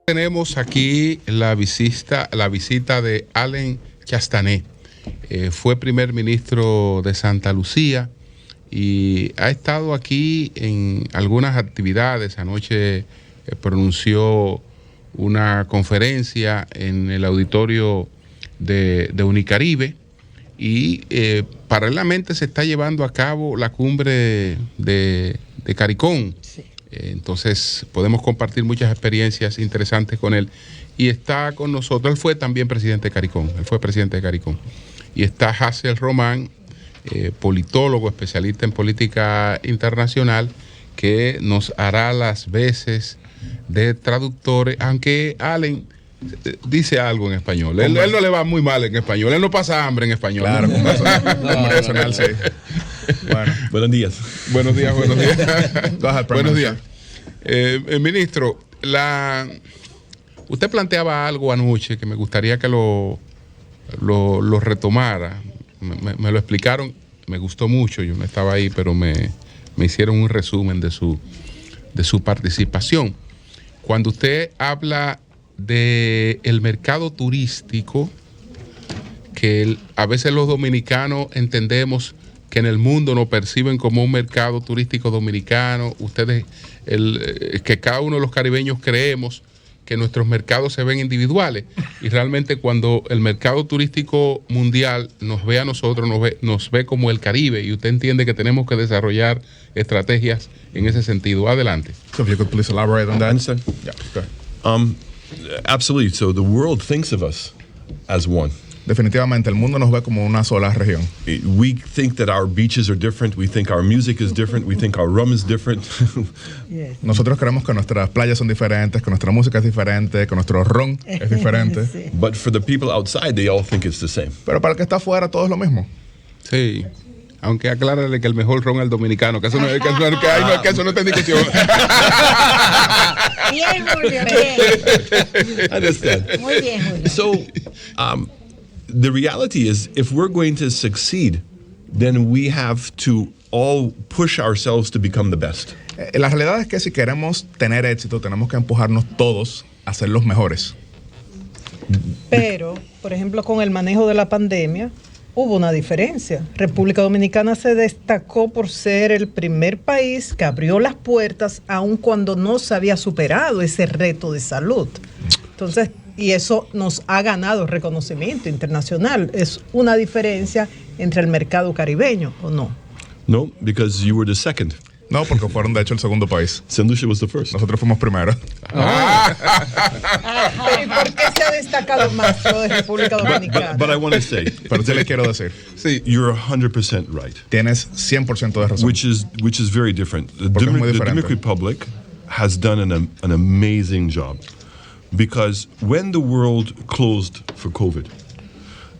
Tenemos aquí la visita de Chastanet. Fue primer ministro de Santa Lucía y ha estado aquí en algunas actividades. Anoche pronunció una conferencia en el auditorio de Unicaribe y paralelamente se está llevando a cabo la cumbre de Caricón. Sí. Entonces podemos compartir muchas experiencias interesantes con él. Y está con nosotros, él fue también presidente de Caricón, Y está Hazel Román, politólogo, especialista en política internacional, que nos hará las veces de traductores, aunque Allen dice algo en español. Él no le va muy mal en español, él no pasa hambre en español. Claro, no, sí. Bueno. Buenos días. Buenos días. Buenos días. Ministro, usted planteaba algo anoche que me gustaría que lo retomara. Me lo explicaron, me gustó mucho, yo no estaba ahí, pero me hicieron un resumen de su participación. Cuando usted habla del mercado turístico, que a veces los dominicanos entendemos que en el mundo nos perciben como un mercado turístico dominicano, que cada uno de los caribeños creemos que nuestros mercados se ven individuales, y realmente cuando el mercado turístico mundial nos ve a nosotros, nos ve como el Caribe, y usted entiende que tenemos que desarrollar estrategias en ese sentido. Adelante. So if you could please elaborate on that. Yeah, go ahead. Absolutely. So the world thinks of us as one. Definitivamente, el mundo nos ve como una sola región. We think that our beaches are different. We think our music is different. We think our rum is different. Nosotros creemos que nuestras playas son diferentes, que nuestra música es diferente, que nuestro ron es diferente. Sí. But for the people outside, they all think it's the same. Pero para el que está afuera, todo es lo mismo. Sí. Aunque aclárale que el mejor ron es el dominicano, que eso no está en discusión. Bien, Julio, bien. Understand. Muy bien, Julio. So, the reality is, if we're going to succeed, then we have to all push ourselves to become the best. La realidad es que si queremos tener éxito, tenemos que empujarnos todos a ser los mejores. Pero, por ejemplo, con el manejo de la pandemia, hubo una diferencia. República Dominicana se destacó por ser el primer país que abrió las puertas aun cuando no se había superado ese reto de salud. Entonces, y eso nos ha ganado reconocimiento internacional. ¿Es una diferencia entre el mercado caribeño o no? No, because you were the second. No, porque fueron de hecho el segundo país. St. Lucia was the first. Nosotros fuimos primero. Pero ¿y por qué se ha destacado más lo de República Dominicana? But I want to say, pero yo le quiero decir, sí, you're 100% right. Tienes 100% de razón. Which is very different. The Dominican Republic has done an amazing job, because when the world closed for COVID,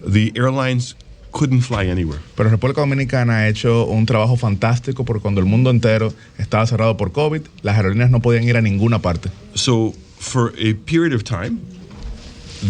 the airlines couldn't fly anywhere. Pero República Dominicana ha hecho un trabajo fantástico, porque cuando el mundo entero estaba cerrado por COVID, las aerolíneas no podían ir a ninguna parte. So for a period of time,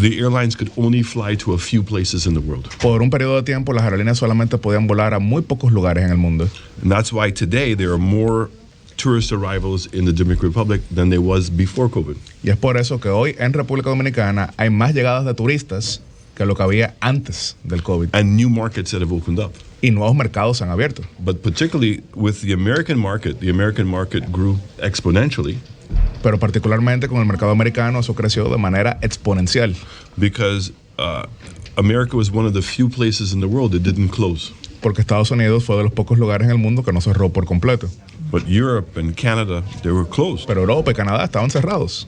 the airlines could only fly to a few places in the world. Por un periodo de tiempo, las aerolíneas solamente podían volar a muy pocos lugares en el mundo. And that's why today there are more tourist arrivals in the Dominican Republic than there was before COVID. Y es por eso que hoy en República Dominicana hay más llegadas de turistas que lo que había antes del COVID. And new markets that have opened up. Y nuevos mercados se han abierto. But particularly with the American market grew exponentially. Pero particularmente con el mercado americano, eso creció de manera exponencial. Because America was one of the few places in the world that didn't close. Porque Estados Unidos fue de los pocos lugares en el mundo que no cerró por completo. But Europe and Canada, they were closed. Pero Europa y Canadá estaban cerrados.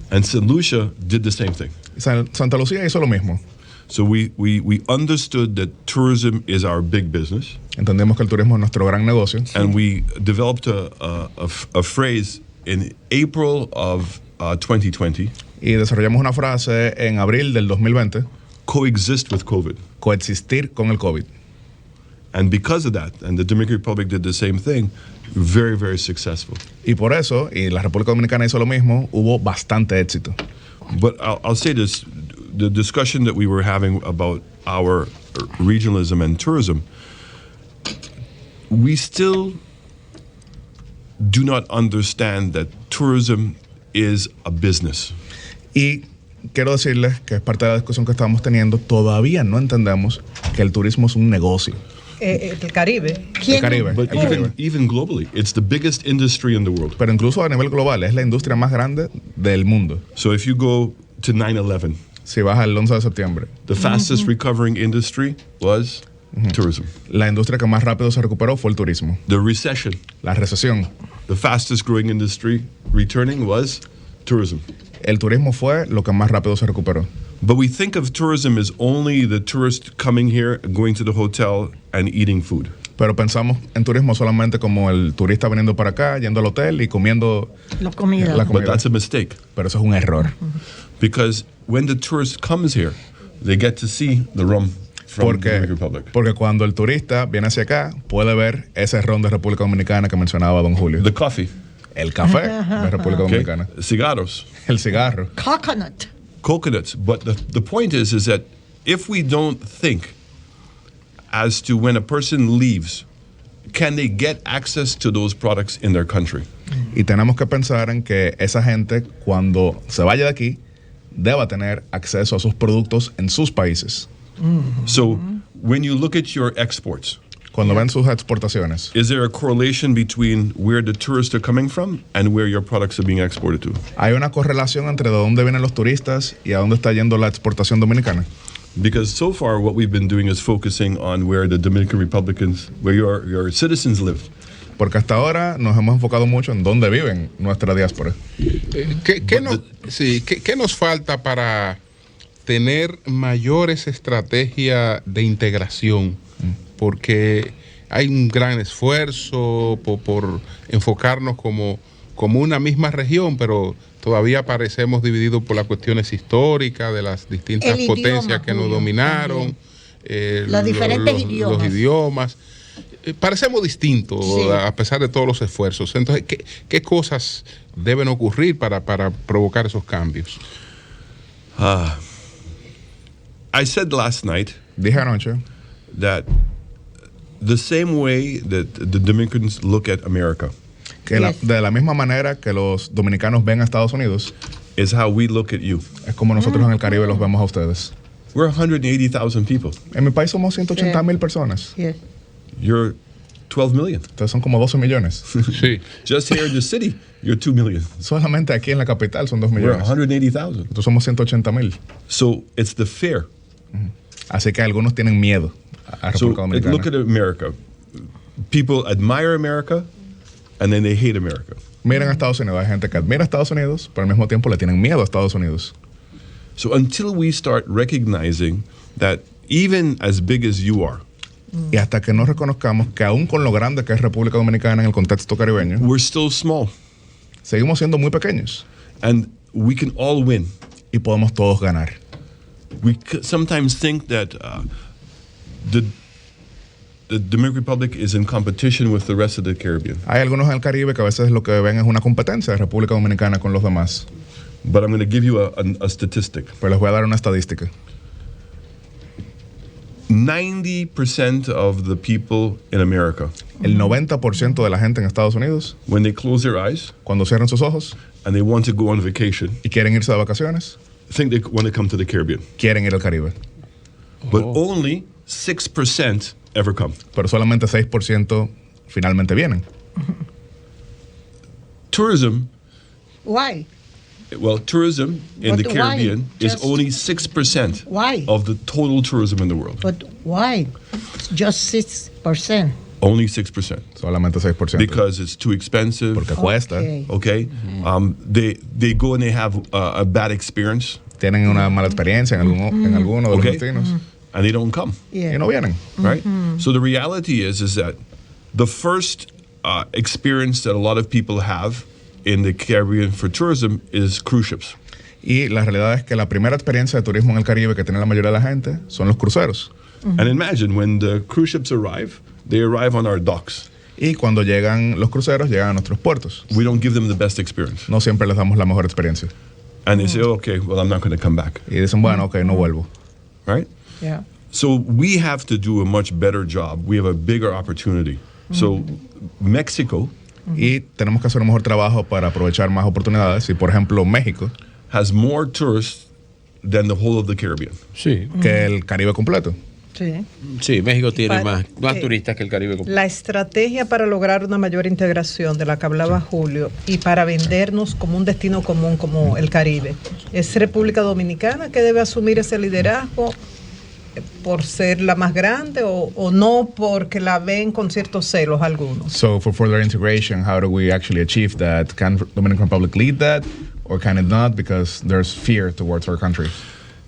And St. Lucia did the same thing. Santa Lucía hizo lo mismo. So we understood that tourism is our big business. Entendemos que el turismo es nuestro gran negocio. And we developed a phrase in April of 2020. Y desarrollamos una frase en abril del 2020. Coexist with COVID. Coexistir con el COVID. And because of that, and the Dominican Republic did the same thing, very, very successful. Y por eso, y la República Dominicana hizo lo mismo, hubo bastante éxito. But I'll say this, the discussion that we were having about our regionalism and tourism, we still do not understand that tourism is a business. Y quiero decirles que es parte de la discusión que estamos teniendo. Todavía no entendemos que el turismo es un negocio. El Caribe. El Caribe. But even globally, it's the biggest industry in the world. Pero incluso a nivel global, es la industria más grande del mundo. So if you go to 9/11, Si vas al 11 de septiembre, the fastest recovering industry was tourism. la industria que más rápido se recuperó fue el turismo. The recession, La recesión. the fastest growing industry returning was tourism. El turismo fue lo que más rápido se recuperó. But we think of tourism as only the tourist coming here, going to the hotel, and eating food. Pero pensamos en turismo solamente como el turista viniendo para acá, yendo al hotel y comiendo La comida. la But comida. that's a mistake, Pero eso es un error. because when the tourist comes here, they get to see the rum from the Dominican Republic. Porque cuando el turista viene hacia acá, puede ver ese ron de República Dominicana que mencionaba don Julio. The coffee, El café de República okay? Dominicana. Cigarros, El cigarro. Coconut. coconuts. But the point is that if we don't think as to when a person leaves, can they get access to those products in their country? Y tenemos que pensar en que esa gente, cuando se vaya de aquí, deba tener acceso a sus productos en sus países. So when you look at your exports, Cuando ven sus exportaciones, is there a correlation between where the tourists are coming from and where your products are being exported to? ¿hay una correlación entre de dónde vienen los turistas y a dónde está yendo la exportación dominicana? Because so far what we've been doing is focusing on where the Dominican Republicans, where your citizens live. Porque hasta ahora nos hemos enfocado mucho en dónde viven nuestra diáspora. ¿Qué nos falta para tener mayores estrategias de integración? Porque hay un gran esfuerzo por enfocarnos como una misma región, pero todavía parecemos divididos por las cuestiones históricas de las distintas El potencias idioma, que nos Julio, dominaron, Los diferentes idiomas. los idiomas. Parecemos distintos, Sí. a pesar de todos los esfuerzos. Entonces, ¿qué cosas deben ocurrir para provocar esos cambios? I said last night Dije anoche that the same way that the Dominicans look at America que de la misma manera que los dominicanos ven a Estados Unidos, is how we look at you. es como nosotros en el Caribe los vemos a ustedes. We're 180,000 people. En mi país somos 180,000 personas. Yes. You're 12 million. Entonces son como 12 millones. Sí. Just here in the city, you're 2 million. Solamente aquí en la capital son 2 We're millones. 180,000. Nosotros somos 180,000. So it's the fear. Así que algunos tienen miedo a So República Dominicana. look at America. People admire America and then they hate America. Miren a Estados Unidos. Hay gente que admira a Estados Unidos, pero al mismo tiempo le tienen miedo a Estados Unidos. So until we start recognizing that even as big as you are, Y hasta que no reconozcamos que aún con lo grande que es República Dominicana en el contexto caribeño, we're still small seguimos siendo muy pequeños and we can all win. y podemos todos ganar. We sometimes think that the Dominican Republic is in competition with the rest of the Caribbean. Hay algunos en el Caribe que a veces lo que ven es una competencia de República Dominicana con los demás. But I'm going to give you a statistic. Pero les voy a dar una estadística. 90% of the people in America, El 90% de la gente en Estados Unidos, when they close their eyes cuando cierran sus ojos and they want to go on vacation, y quieren irse de vacaciones, think they want to come to the Caribbean. quieren ir al Caribe. But only 6% ever come. Pero solamente 6% finalmente vienen. Tourism, Why? well, tourism in the But why? Caribbean is Just- only 6% Why? of the total tourism in the world. But why? Just 6%. Only 6%. Solamente 6%. Because it's too expensive. Porque cuesta. Okay. Okay, they go and they have a bad experience, Tienen una mala experiencia en alguno de los Okay. destinos and they don't come, Yeah. y no vienen. right? So the reality is that the first experience that a lot of people have in the Caribbean for tourism is cruise ships. Y la realidad es que la primera experiencia de turismo en el Caribe que tiene la mayoría de la gente son los cruceros. And imagine when the cruise ships arrive, they arrive on our docks. Y cuando llegan los cruceros, llegan a nuestros puertos. We don't give them the best experience, No siempre les damos la mejor experiencia. and they say, okay, well, I'm not going to come back, Y dicen, bueno, ok, no vuelvo. right? Yeah. So we have to do a much better job. We have a bigger opportunity So, Mexico y tenemos que hacer un mejor trabajo para aprovechar más oportunidades. Y, por ejemplo, México has more tourists than the whole of the Caribbean. Sí. que el Caribe completo. Sí. Sí, México tiene Para- más turistas que el Caribe completo. La estrategia para lograr una mayor integración de la que hablaba Julio y para vendernos como un destino común como el Caribe, ¿es República Dominicana que debe asumir ese liderazgo por ser la más grande o no porque la ven con ciertos celos algunos? So for further integration, how do we actually achieve that? Can Dominican Republic lead that or can it not because there's fear towards our country?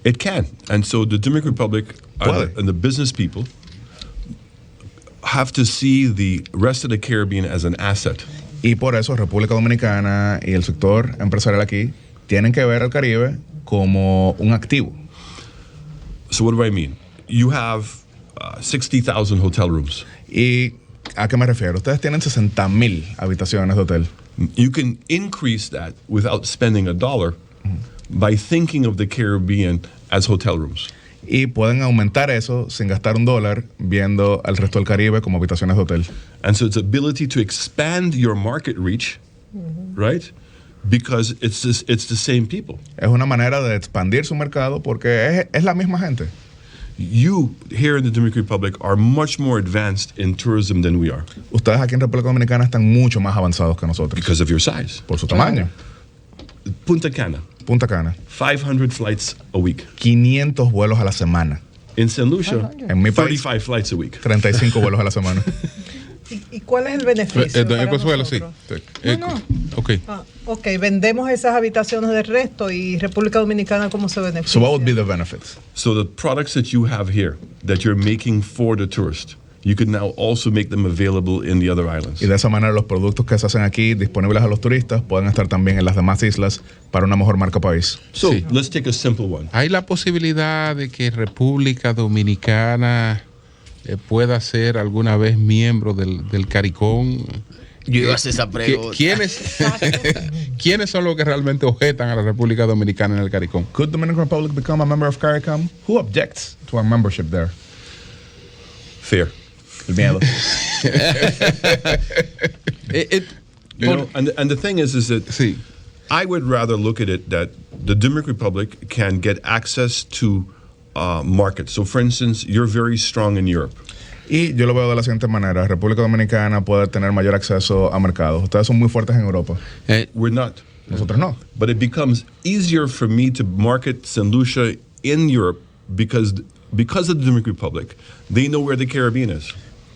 It can. And so the Dominican Republic and the business people have to see the rest of the Caribbean as an asset. Y por eso República Dominicana y el sector empresarial aquí tienen que ver al Caribe como un activo. So what do I mean? You have 60,000 hotel rooms. ¿Y a qué me refiero? Ustedes tienen 60,000 habitaciones de hotel. You can increase that without spending a dollar by thinking of the Caribbean as hotel rooms. Y pueden aumentar eso sin gastar $1 viendo al resto del Caribe como habitaciones de hotel. And so it's ability to expand your market reach, right? Because it's the same people. Es una manera de expandir su mercado porque es la misma gente. You here in the Dominican Republic are much more advanced in tourism than we are Ustedes aquí en República Dominicana están mucho más avanzados que nosotros because of your size. por su tamaño. Punta Cana, Punta Cana, 500 flights a week. 500 vuelos a la semana. In St. Lucia, En mi país, 35 flights a week. 35 vuelos a la semana. ¿Y cuál es el beneficio? para Consuelo, sí. nosotros? Ok. Ok, vendemos esas habitaciones del resto y República Dominicana, ¿cómo se beneficia? So what would be the benefits? So the products that you have here that you're making for the tourist, you could now also make them available in the other islands. Y de esa manera los productos que se hacen aquí disponibles a los turistas pueden estar también en las demás islas para una mejor marca país. So Sí. let's take a simple one. ¿Hay la posibilidad de que República Dominicana pueda ser alguna vez miembro del CARICOM? Yo iba a hacer esa pregunta. ¿Quiénes son los que realmente objetan a la República Dominicana en el CARICOM? Could Dominican Republic become a member of CARICOM? Who objects to our membership there? Fair. El miedo. And the thing is that Sí. I would rather look at it that the Dominican Republic can get access to markets. So, for instance, you're very strong in Europe. Y yo lo veo de la siguiente manera. República Dominicana puede tener mayor acceso a mercados. Ustedes son muy fuertes en Europa. We're not. Nosotros no. But it becomes easier for me to market St. Lucia in Europe because of the Dominican Republic. They know where the Caribbean is.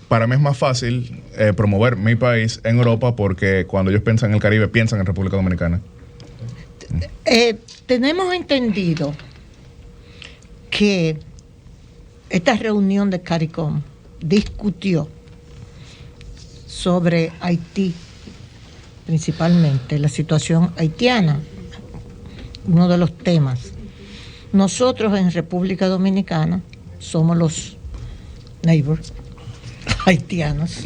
Para mí es más fácil promover mi país en Europa porque cuando ellos piensan en el Caribe, piensan en República Dominicana. Tenemos entendido que esta reunión de CARICOM discutió sobre Haití, principalmente la situación haitiana, uno de los temas. Nosotros en República Dominicana somos los neighbors haitianos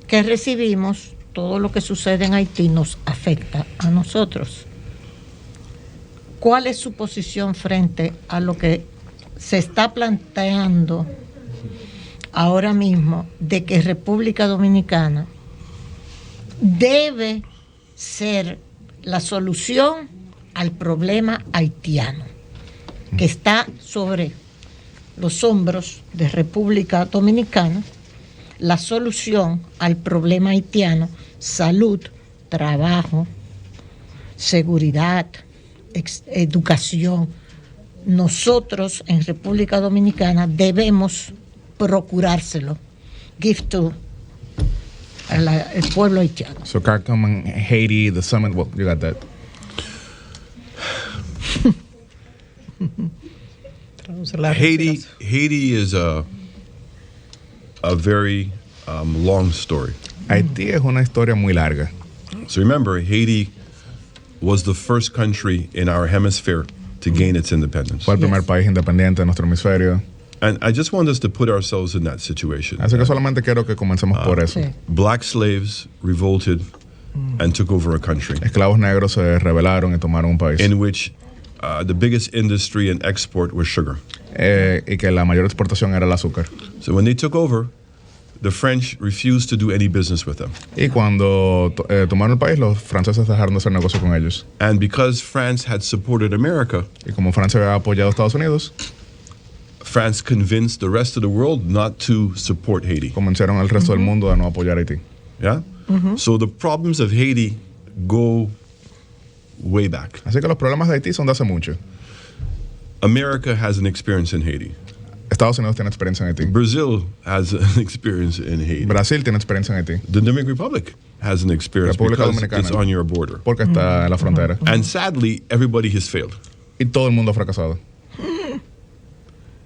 que recibimos todo lo que sucede en Haití nos afecta a nosotros. ¿Cuál es su posición frente a lo que se está planteando ahora mismo de que República Dominicana debe ser la solución al problema haitiano que está sobre los hombros de República Dominicana? La solución al problema haitiano: salud, trabajo, seguridad, educación. Nosotros en República Dominicana debemos procurárselo. Give to el pueblo haitiano. So CARICOM and Haiti, the summit, well, you got that. Haiti is a very long story. Haití es una historia muy larga. So remember, Haiti was the first country in our hemisphere to gain its independence. Fue el primer país independiente de nuestro hemisferio. And I just want us to put ourselves in that situation. Así que solamente quiero que comencemos por eso. Sí. Black slaves revolted and took over a country Esclavos negros se rebelaron y tomaron un país. in which the biggest industry and export was sugar. Y que la mayor exportación era el azúcar. So when they took over, the French refused to do any business with them. Y cuando tomaron el país, los franceses dejaron de hacer negocio con ellos. And because France had supported America, Y como Francia había apoyado a Estados Unidos, France convinced the rest of the world not to support Haiti. convencieron al resto del mundo de no apoyar a Haití. Yeah? So the problems of Haiti go way back. Así que los problemas de Haití son de hace mucho. America has an experience in Haiti. Estados Unidos tiene experiencia en Haití. Brazil has an experience in Haiti. Brasil tiene experiencia en Haití. The Dominican Republic has an experience República because Dominicana. it's on your border. Porque está en la frontera. And sadly, everybody has failed. Y todo el mundo ha fracasado.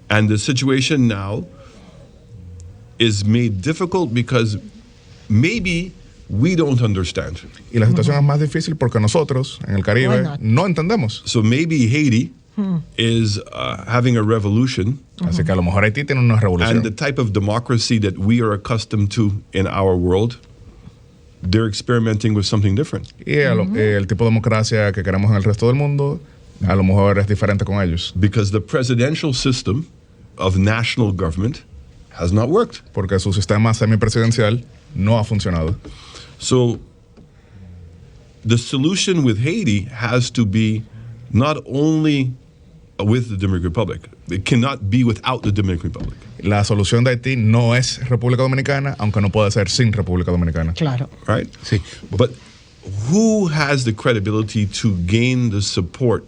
And the situation now is made difficult because maybe we don't understand. Y la situación es más difícil porque nosotros, en el Caribe, no entendemos. So maybe Haiti is having a revolution. Así que a lo mejor Haití tiene una revolución. And the type of democracy that we are accustomed to in our world, they're experimenting with something different. Y el tipo de democracia que queremos en el resto del mundo, a lo mejor es diferente con ellos. Because the presidential system of national government has not worked. Porque su sistema semipresidencial no ha funcionado. So the solution with Haiti has to be not only with the Dominican Republic. It cannot be without the Dominican Republic. La solución de Haití no es República Dominicana, aunque no puede ser sin República Dominicana. Claro. Right? Sí. But who has the credibility to gain the support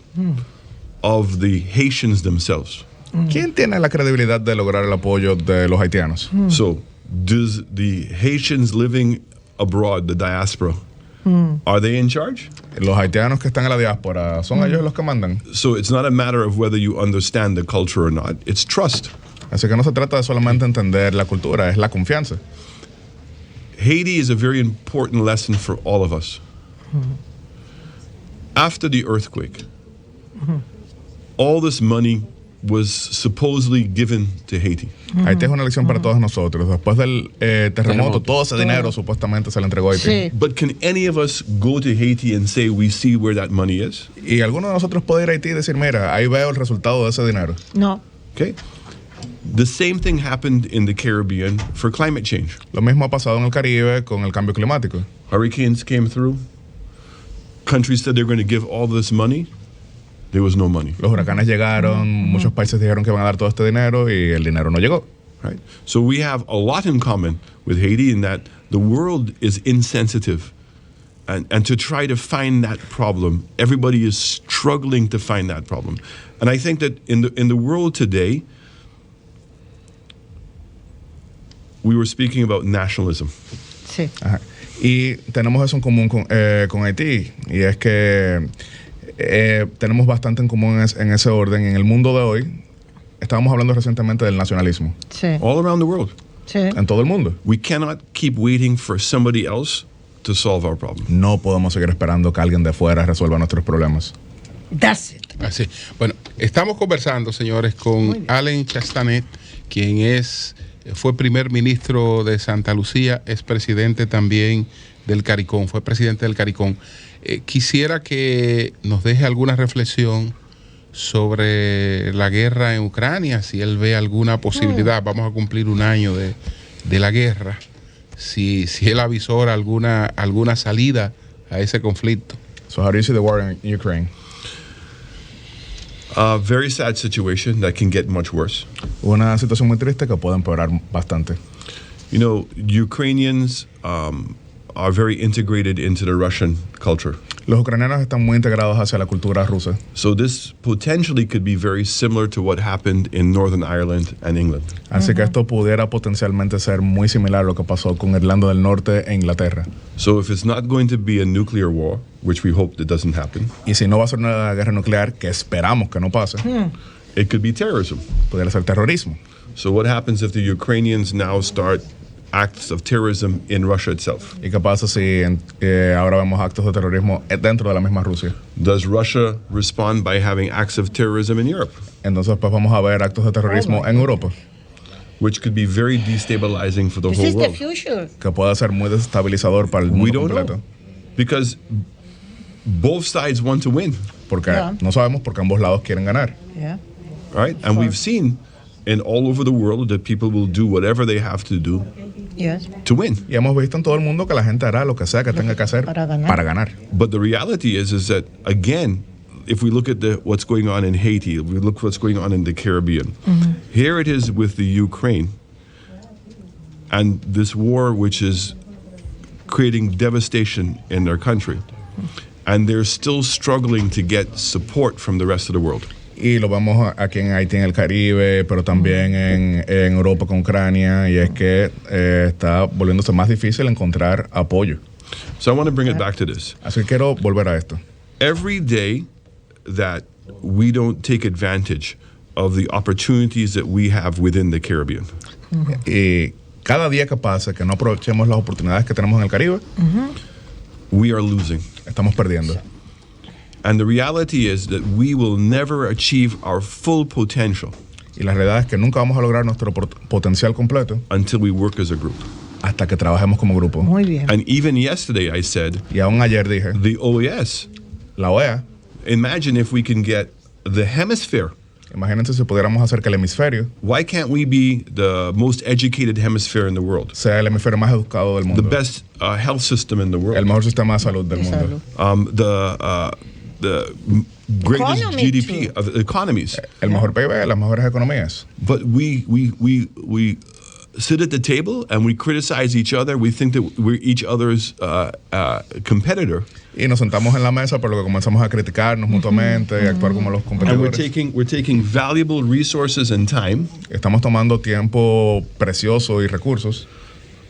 of the Haitians themselves? ¿Quién tiene la credibilidad de lograr el apoyo de los haitianos? So, does the Haitians living abroad, the diaspora, are they in charge? Los haitianos que están en la diáspora, ¿son ellos los que mandan? So it's not a matter of whether you understand the culture or not. It's trust. Así que no se trata de solamente entender la cultura, es la confianza. Haiti is a very important lesson for all of us. After the earthquake, all this money was supposedly given to Haiti. Haití es una lección para todos nosotros. Después del terremoto, todo ese dinero supuestamente se le entregó a Haití. Sí. But can any of us go to Haiti and say we see where that money is? Y alguno de nosotros puede ir a Haití y decir, mira, ahí veo el resultado de ese dinero. No. Okay? The same thing happened in the Caribbean for climate change. Lo mismo ha pasado en el Caribe con el cambio climático. Hurricanes came through. Countries said they're going to give all this money. There was no money. Los huracanes llegaron, muchos países dijeron que van a dar todo este dinero y el dinero no llegó. Right? So we have a lot in common with Haiti in that the world is insensitive. And to try to find that problem, everybody is struggling to find that problem. And I think that in the world today, we were speaking about nationalism. Sí. Ajá. Y tenemos eso en común con Haití, y es que tenemos bastante en común en ese orden. En el mundo de hoy, estábamos hablando recientemente del nacionalismo. Sí. All around the world. Sí. En todo el mundo. We cannot keep waiting for somebody else to solve our problem. No podemos seguir esperando que alguien de fuera resuelva nuestros problemas. That's it. Así. Bueno, estamos conversando, señores, con Alain Chastanet, quien fue primer ministro de Santa Lucía, es presidente también del CARICOM, fue presidente del CARICOM. Quisiera que nos deje alguna reflexión sobre la guerra en Ucrania, si él ve alguna posibilidad. Vamos a cumplir un año de la guerra, si él avisora alguna salida a ese conflicto. So how do you see the war in Ukraine? A very sad situation that can get much worse. Una situación muy triste que puede empeorar bastante. You know, Ukrainians are very integrated into the Russian culture. Los ucranianos están muy integrados hacia la cultura rusa. So this potentially could be very similar to what happened in Northern Ireland and England. Así que esto pudiera potencialmente ser muy similar a lo que pasó con Irlanda del Norte e Inglaterra. So if it's not going to be a nuclear war, which we hope that doesn't happen, Y si no va a ser una guerra nuclear, que esperamos que no pase, it could be terrorism. pudiera ser terrorismo. So what happens if the Ukrainians now start acts of terrorism in Russia itself? ¿Y qué pasa si ahora vemos actos de terrorismo dentro de la misma Rusia? Does Russia respond by having acts of terrorism in Europe? Entonces pues vamos a ver actos de terrorismo en Europa, Which could be very destabilizing for the This whole is the world. future. que puede ser muy desestabilizador para el We mundo don't completo. know. Because both sides want to win, Porque Yeah. no sabemos porque ambos lados quieren ganar. Yeah. right? And we've seen in all over the world that people will do whatever they have to do Yes. to win. Y hemos visto en todo el mundo que la gente hará lo que sea que tenga que hacer para ganar. para ganar. But the reality is that, again, if we look at what's going on in Haiti, if we look at what's going on in the Caribbean, here it is with the Ukraine, and this war which is creating devastation in their country, and they're still struggling to get support from the rest of the world. Y lo vemos aquí en Haití, en el Caribe, pero también en Europa con Ucrania, y es que está volviéndose más difícil encontrar apoyo. So I want to bring it back to this. Así que quiero volver a esto. Every day that we don't take advantage of the opportunities that we have within the Caribbean, Y cada día que pasa que no aprovechemos las oportunidades que tenemos en el Caribe, we are losing. estamos perdiendo. And the reality is that we will never achieve our full potential Y la realidad es que nunca vamos a lograr nuestro potencial completo until we work as a group. hasta que trabajemos como grupo. Muy bien. And even yesterday I said, Y aún ayer dije, the OAS, la OEA, imagine if we can get the hemisphere. imagínense si pudiéramos hacer que el hemisferio Why can't we be the most educated hemisphere in the world? sea el hemisferio más educado del The mundo, best health system in the el world? mejor sistema de salud del mundo, The greatest Economy GDP too. of economies. el mejor PIB, las mejores economías. But we sit at the table and we criticize each other. We think that we're each other's competitor. Y nos sentamos en la mesa, por lo que comenzamos a criticarnos mutuamente y actuar como los And we're competidores. taking valuable resources and time Estamos tomando tiempo precioso y recursos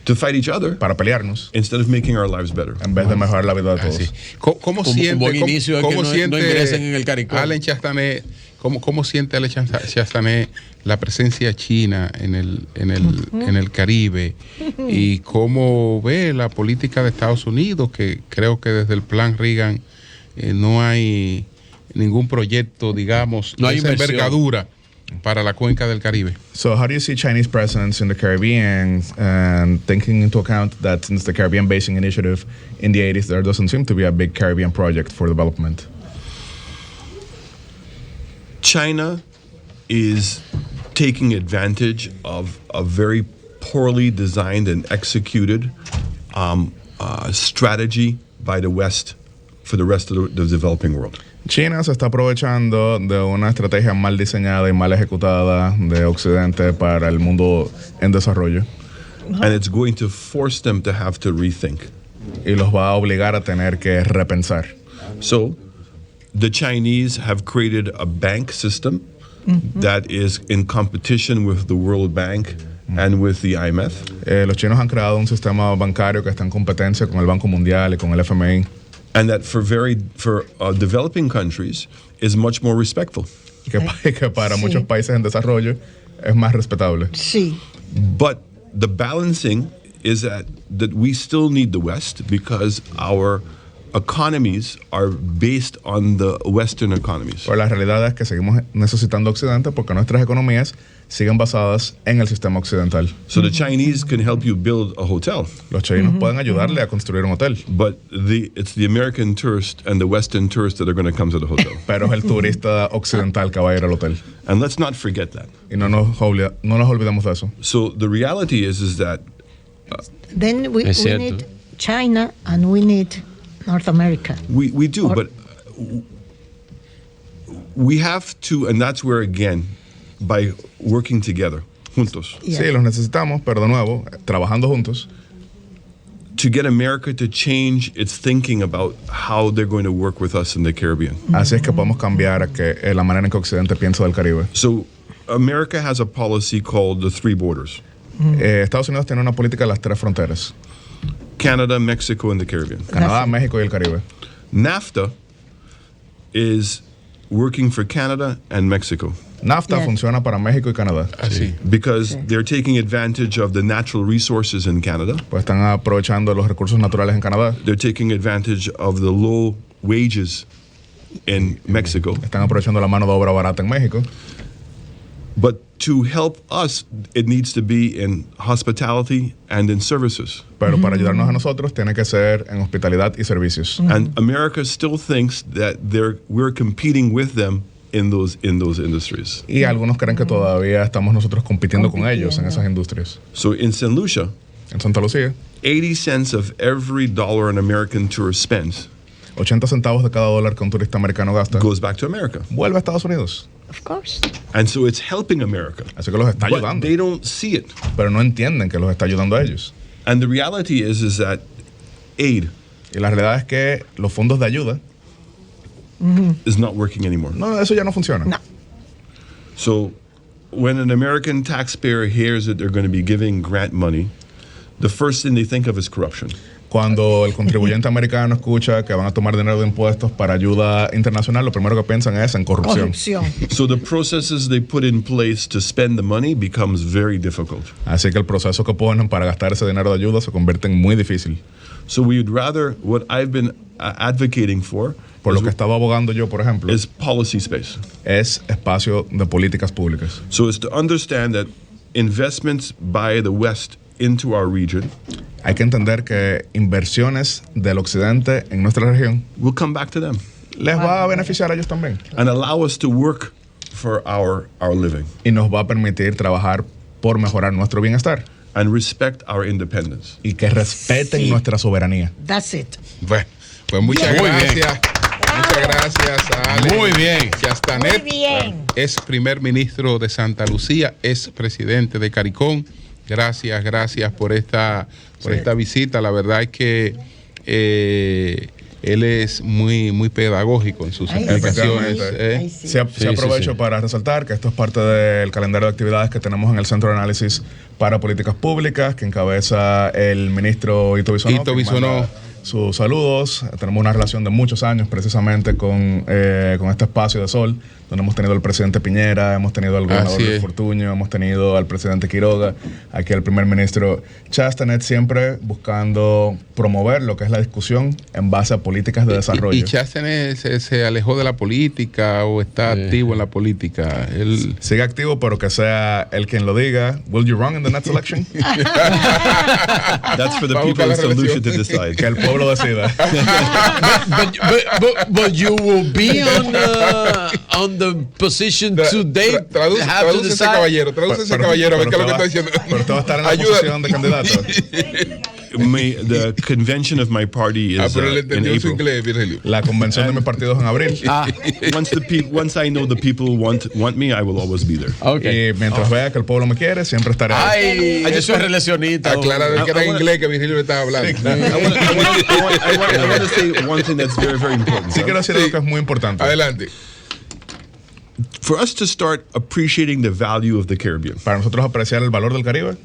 to fight each other para pelearnos instead of making our lives better. en vez de mejorar la vida de Así. todos. ¿Cómo Un siente, buen inicio es que no ingresen en el CARICOM. Allen Chastanet, cómo siente Allen Chastanet la presencia china en el Caribe y cómo ve la política de Estados Unidos, que creo que desde el plan Reagan no hay ningún proyecto, digamos, No hay de esa inversión. envergadura para la cuenca del Caribe? So how do you see Chinese presence in the Caribbean, and taking into account that since the Caribbean Basing Initiative in the 80s, there doesn't seem to be a big Caribbean project for development? China is taking advantage of a very poorly designed and executed strategy by the West for the rest of the developing world. China se está aprovechando de una estrategia mal diseñada y mal ejecutada de Occidente para el mundo en desarrollo, And it's going to force them to have to rethink. y los va a obligar a tener que repensar. So the Chinese have created a bank system that is in competition with the World Bank and with the IMF. Los chinos han creado un sistema bancario que está en competencia con el Banco Mundial y con el FMI, And that for developing countries is much more respectful. que para Sí. muchos países en desarrollo es más respetable. Sí. But the balancing is that we still need the West because our economies are based on the Western economies. Pero la realidad es que seguimos necesitando Occidente porque nuestras economías siguen basadas en el sistema occidental. So the Chinese can help you build a hotel, Los chinos pueden ayudarle a construir un hotel, but it's the American tourist and the Western tourist that are going to come to the hotel. pero es el turista occidental que va a ir al hotel. And let's not forget that. Y no nos olvidemos de eso. So the reality is that Then we Es cierto. need China and we need North America. we do, Or- but we have to, and that's where again, by working together, juntos, Yeah. Sí, los necesitamos, pero de nuevo, trabajando juntos, to get America to change its thinking about how they're going to work with us in the Caribbean. así es que podemos cambiar la manera en que Occidente piensa del Caribe. So America has a policy called the three borders: Estados Unidos tiene una política de las tres fronteras: Canada, Mexico, and the Caribbean. Canadá, México y el Caribe. NAFTA is working for Canada and Mexico NAFTA Yeah. funciona para México y Canadá, Así. because they're taking advantage of the natural resources in Canada. pues están aprovechando los recursos naturales en Canadá, They're taking advantage of the low wages in Mexico. están aprovechando la mano de obra barata en México. But to help us, it needs to be in hospitality and in services. Pero para ayudarnos a nosotros tiene que ser en hospitalidad y servicios. And America still thinks that we're competing with them in those industries. Y algunos creen que todavía estamos nosotros compitiendo con ellos en esas industrias. So in St. Lucia, En Santa Lucía, 80 cents of every dollar an American tourist spends 80 centavos de cada dólar que un turista americano gasta goes back to America. vuelve a Estados Unidos. Of course. And so it's helping America. Así que los está But ayudando. they don't see it. Pero no entienden que los está ayudando a ellos. And the reality is that aid Y la realidad es que los fondos de ayuda, is not working anymore. no, eso ya no funciona. No. So when an American taxpayer hears that they're going to be giving grant money, the first thing they think of is corruption. Cuando el contribuyente americano escucha que van a tomar dinero de impuestos para ayuda internacional, lo primero que piensan es en corrupción. So the processes they put in place to spend the money becomes very difficult. Así que el proceso que ponen para gastar ese dinero de ayuda se convierte en muy difícil. So we would rather, what I've been advocating for Por lo que estaba abogando yo, por ejemplo, is policy space. es espacio de políticas públicas. So it's to understand that investments by the West into our region Hay que entender que inversiones del occidente en nuestra región will come back to them les va a beneficiar a ellos también. and allow us to work for our living Y nos va a permitir trabajar por mejorar nuestro bienestar and respect our independence. y que respeten nuestra soberanía. That's it. Bueno, pues muchas Muy gracias. bien. Muchas gracias a Ale Muy bien. Chastanet. Muy bien. Es primer ministro de Santa Lucía, es presidente de CARICOM. Gracias por esta visita. La verdad es que él es muy pedagógico en sus Ay, explicaciones. sí. Ay, sí. Se aprovecho para resaltar que esto es parte del calendario de actividades que tenemos en el Centro de Análisis para Políticas Públicas, que encabeza el ministro Ito Bisonó. Ito que Bisonó. manda sus saludos. Tenemos una relación de muchos años precisamente con este espacio de Sol, donde hemos tenido al presidente Piñera, hemos tenido al gobernador Así Luis es. Fortuño, hemos tenido al presidente Quiroga, aquí al primer ministro Chastanet, siempre buscando promover lo que es la discusión en base a políticas de desarrollo. ¿Y Chastanet se alejó de la política o está activo en la política? Él... Sigue activo, pero que sea él quien lo diga. Will you run in the next election? That's for the Va a people buscar in la Solution relación. to decide. Que el pueblo decida. But you will be on the position today. Traduce ese caballero, a ver qué es lo que está diciendo. Pero usted va a estar en la Ayuda. posición de candidato. The convention of my party is Pero él in entendió su April. inglés, Virgilio. La convención de mi partido es en abril. Once I know the people want me, I will always be there. Okay. Y mientras vea que el pueblo me quiere, siempre estaré ahí. Ay, eso es relacionista. Aclara de que era en inglés que Virgilio le estaba hablando. I want to say one thing that's very, very important. Sí quiero decir algo que es muy importante. Adelante. For us to start appreciating the value of the Caribbean, Para nosotros apreciar el valor del Caribe,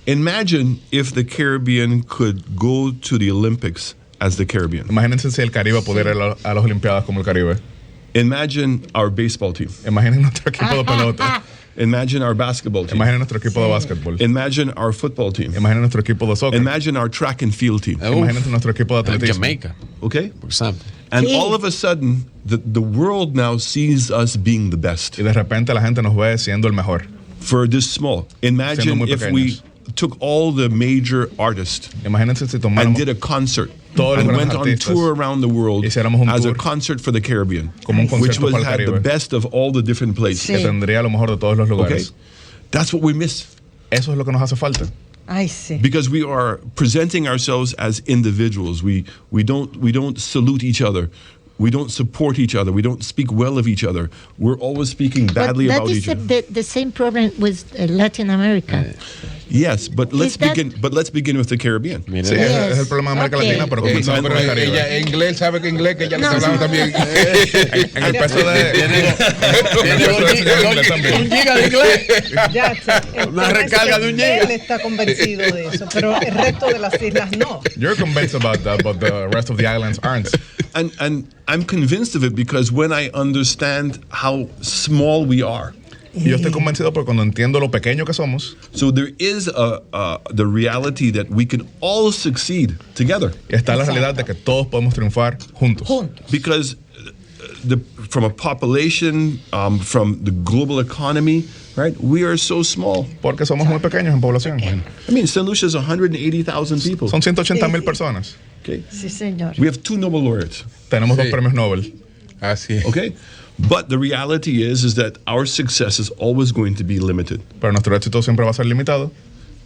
imagine if the Caribbean could go to the Olympics as the Caribbean. imagínense si el Caribe pudiera ir a las Olimpiadas como el Caribe. Imagine our baseball team. Imaginen nuestro equipo de pelota. Imagine our basketball team. Imaginen nuestro equipo de básquetbol. Imagine our football team. Imaginen nuestro equipo de soccer. Imagine our track and field team. Imaginen nuestro equipo de atletismo. Jamaica, Okay? por ejemplo. And Sí. all of a sudden, the world now sees us being the best Y de repente la gente nos ve siendo el mejor. for this small. Imagine muy if we pequeños. took all the major artists Imagínense si and tomáramos did a concert Todos los and went grandes on artistas. tour around the world Hiciéramos un as a tour. concert for the Caribbean, Como un which concierto was para el had the Caribe. best of all the different places. que Sí. tendría lo mejor de todos los Okay? lugares. That's what we miss Eso es lo que nos hace falta. Ay, sí. because we are presenting ourselves as individuals. We don't salute each other. We don't support each other. We don't speak well of each other. We're always speaking badly But about that each is other. the same problem with Latin America. Yes, but let's Is that- begin. But let's begin with the Caribbean. Mira, Sí, Yes. es el problema de América Okay. Latina, pero comenzamos Pero con el Caribe. ella en inglés sabe que inglés, que ella le No, está hablando sí. también. En el peso de... tiene un giga de inglés. Ya, el Una tema es recarga que de un giga. Él está convencido de eso, pero el resto de las islas no. You're convinced about that, but the rest of the islands aren't. And I'm convinced of it because when I understand how small we are, Y yo estoy convencido porque cuando entiendo lo pequeño que somos, so there is the reality that we can all succeed together. está la realidad de que todos podemos triunfar juntos. Because from a population, from the global economy, right? We are so small. Porque somos muy pequeños en población. I mean, St. Lucia is 180,000 people. Son 180,000 personas. Okay, Sí, señor. we have 2 Nobel laureates. Tenemos Sí. 2 premios Nobel. Así es. Okay, but the reality is that our success is always going to be limited. Pero nuestro éxito siempre va a ser limitado.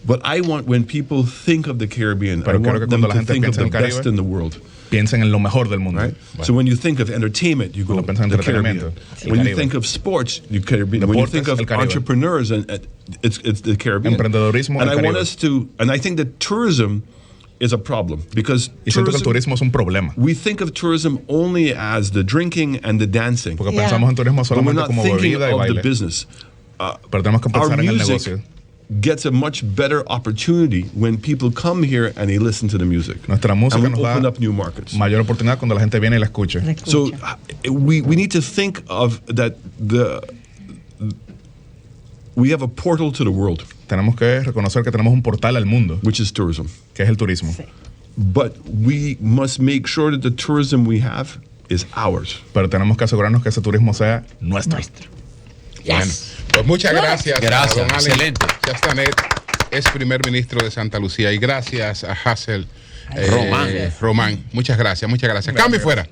But I want, when people think of the Caribbean, I want them to think of the best in the world. Piensen en lo mejor del mundo. Right? Bueno. So when you think of entertainment, you go to the Caribbean. When you think of sports, you Caribbean. When you think of entrepreneurs, and it's the Caribbean. Emprendedorismo, and I want us to, and I think that tourism is a problem because siento que el turismo es un problema. We think of tourism only as the drinking and the dancing. Porque pensamos en turismo solamente como bebida y baile. The business. Pero tenemos que pensar en el negocio. Gets a much better opportunity when people come here and they listen to the music. Nuestra música nos open up new markets. Mayor oportunidad cuando la gente viene y la escucha. So we need to think of that we have a portal to the world. Tenemos que reconocer que tenemos un portal al mundo, which is tourism. Que es el turismo. Sí. But we must make sure that the tourism we have is ours. Pero tenemos que asegurarnos que ese turismo sea nuestro. Yes. Bueno, pues muchas gracias. Gracias, a don excelente. Chastanet es primer ministro de Santa Lucía y gracias a Hassel Román. Román. Muchas gracias, muchas gracias. Cambio fuera.